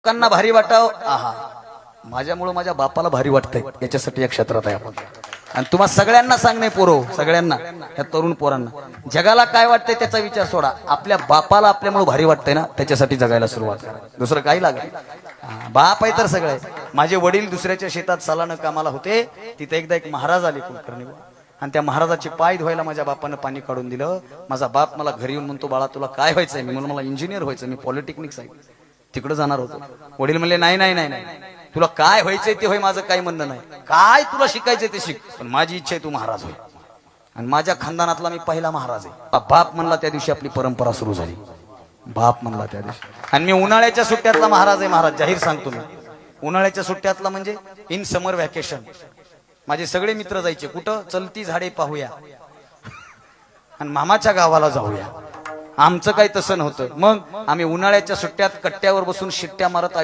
लोकांना भारी वाटाव आहा माझ्यामुळे माझ्या बापाला भारी वाटतंय याच्यासाठी या क्षेत्रात आहे आपण. आणि तुम्हा सगळ्यांना सांगणे पोरो सगळ्यांना या तरुण पोरांना जगाला काय वाटतंय त्याचा विचार सोडा. आपल्या बापाला आपल्यामुळे भारी वाटतंय ना त्याच्यासाठी जगायला सुरुवात करा. दुसरं काही लागेल. बाप आहे तर सगळे. माझे वडील दुसऱ्याच्या शेतात सालानं कामाला होते. तिथे एकदा एक महाराज आले कुलकर्णी आणि त्या महाराजाचे पाय धुवायला माझ्या बापानं पाणी काढून दिलं. माझा बाप मला घरी येऊन म्हणतो बाळा तुला काय व्हायचंय. मी म्हणून मला इंजिनियर व्हायचं. मी पॉलिटेक्निक साईड तिकडे जाणार होतो. वडील म्हणले नाही नाही नाही नाही तुला काय व्हायचंय ते होय माझं काही म्हणणं नाही. काय तुला शिकायचंय ते शिक पण माझी इच्छा आहे तू महाराज होय. आणि माझ्या खानदानातला मी पहिला महाराज आहे. बाप म्हणला त्या दिवशी आपली परंपरा सुरू झाली. बाप म्हणला त्या दिवशी. आणि मी उन्हाळ्याच्या सुट्ट्यातला महाराज आहे. महाराज जाहीर सांगतो मी उन्हाळ्याच्या सुट्ट्यातला म्हणजे इन समर व्हॅकेशन. माझे सगळे मित्र जायचे कुठं चलती झाडे पाहूया आणि मामाच्या गावाला जाऊया. आमचं काही तसं नव्हतं. मग आम्ही उन्हाळ्याच्या सुट्ट्यात कट्ट्यावर बसून शिट्ट्या मारत